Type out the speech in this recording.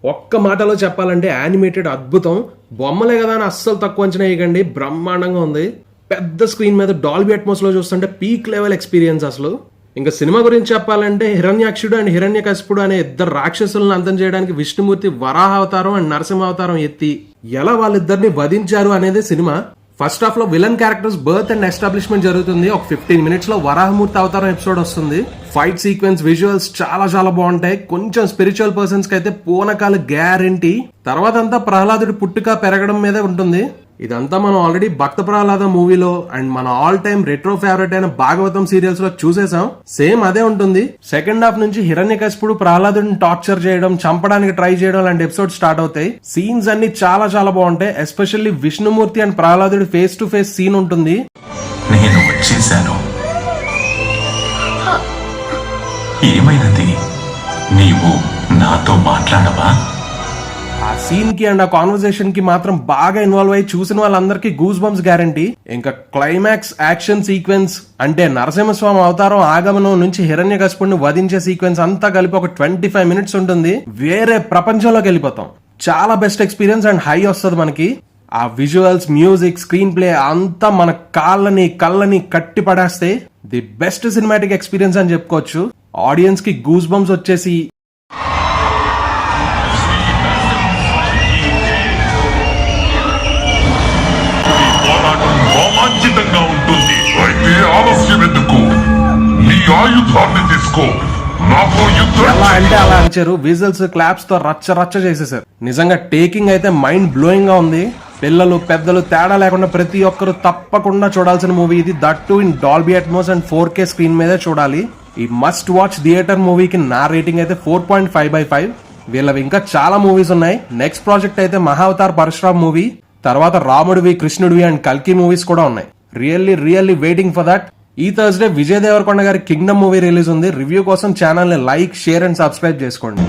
ఒక్క మాటలో చెప్పాలంటే యానిమేటెడ్ అద్భుతం. బొమ్మలే కదా అని అస్సలు తక్కువ అంచనా వేయకండి, బ్రహ్మాండంగా ఉంది. పెద్ద స్క్రీన్ మీద డాల్బీ అట్మాస్ లో చూస్తుంటే పీక్ లెవెల్ ఎక్స్పీరియన్స్ అసలు. ఇంకా సినిమా గురించి చెప్పాలంటే హిరణ్యాక్షుడు అండ్ హిరణ్యకశిపుడు అనే ఇద్దరు రాక్షసులను అంతం చేయడానికి విష్ణుమూర్తి వరాహ అవతారం అండ్ నరసింహ అవతారం ఎత్తి ఎలా వాళ్ళిద్దరిని వధించారు అనేది సినిమా. ఫస్ట్ హాఫ్ లో villain characters birth and establishment జరుగుతుంది. ఒక 15 minutes లో వరాహమూర్తి అవతారం ఎపిసోడ్ వస్తుంది. ఫైట్ సీక్వెన్స్, విజువల్స్ చాలా చాలా బాగుంటాయి. కొంచెం స్పిరిచువల్ పర్సన్స్ కి అయితే పూనకాలు గ్యారంటీ. తర్వాత అంతా ప్రహ్లాదుడి పుట్టుక పెరగడం మీదే ఉంటుంది. ఇదంతా మనం ఆల్రెడీ భక్త ప్రహ్లాద మూవీలో అండ్ మన ఆల్ టైమ్ రెట్రో ఫేవరెట్ అయిన భాగవతం సీరియల్స్ లో చూసేసాం. సేమ్ అదే ఉంటుంది. సెకండ్ హాఫ్ నుంచి హిరణ్యకశిపుడు ప్రహ్లాదుడిని టార్చర్ చేయడం, చంపడానికి ట్రై చేయడం లాంటి ఎపిసోడ్ స్టార్ట్ అవుతాయి. సీన్స్ అన్ని చాలా చాలా బాగుంటాయి. ఎస్పెషల్లీ విష్ణుమూర్తి అండ్ ప్రహ్లాదుడి ఫేస్ టు ఫేస్ సీన్ ఉంటుంది. నేను వచ్చేసాను. ఏమైనది? నీవు నాతో మాట్లాడవా? ఆ సీన్ కి అండ్ ఆ కాన్వర్సేషన్ కి మాత్రం బాగా ఇన్వాల్వ్ అయ్యి చూసిన వాళ్ళందరికీ గూస్ బంప్స్ గ్యారంటీ. ఇంకా క్లైమాక్స్ యాక్షన్ సీక్వెన్స్ అంటే నరసింహస్వామి అవతారం ఆగమనం నుంచి హిరణ్యకశిపుడిని వధించే సీక్వెన్స్ అంతా కలిపి ఒక 25 minutes ఉంటుంది. వేరే ప్రపంచంలోకి వెళ్ళిపోతాం. చాలా బెస్ట్ ఎక్స్పీరియన్స్ అండ్ హై వస్తుంది మనకి. ఆ విజువల్స్, మ్యూజిక్, స్క్రీన్ ప్లే అంతా మన కళ్ళని కట్టి పడేస్తే ది బెస్ట్ సినిమాటిక్ ఎక్స్పీరియన్స్ అని చెప్పుకోవచ్చు. ఆడియన్స్ కి గూస్ బంప్స్ వచ్చేసి రోమాంచితంగా ఉంటుంది. అయితే ఆలస్యం ఎందుకు? నీ ఆయుధాన్ని తీసుకో. నాకు ఎలా అంటే అలా అంచారు. విజువల్స్, క్లాప్స్ తో రచ్చ చేసేసారు. నిజంగా టేకింగ్ అయితే మైండ్ బ్లోయింగ్ గా ఉంది. పిల్లలు పెద్దలు తేడా లేకుండా ప్రతి ఒక్కరు తప్పకుండా చూడాల్సిన మూవీ ఇది. That to in Dolby Atmos and 4K screen మీదే చూడాలి. ఈ మస్ట్ వాచ్ థియేటర్ మూవీకి నా రేటింగ్ అయితే 4.5/5. వీళ్ళవి ఇంకా చాలా మూవీస్ ఉన్నాయి. నెక్స్ట్ ప్రాజెక్ట్ అయితే మహావతార్ పరశురామ్ మూవీ, తర్వాత రాముడివి, కృష్ణుడివి అండ్ కల్కి మూవీస్ కూడా ఉన్నాయి. Really waiting for that. ఈ థర్స్డే విజయ్ దేవరకొండ గారి కింగ్డమ్ మూవీ రిలీజ్ ఉంది. రివ్యూ కోసం ఛానల్ ని లైక్, షేర్ అండ్ సబ్స్క్రైబ్ చేసుకోండి.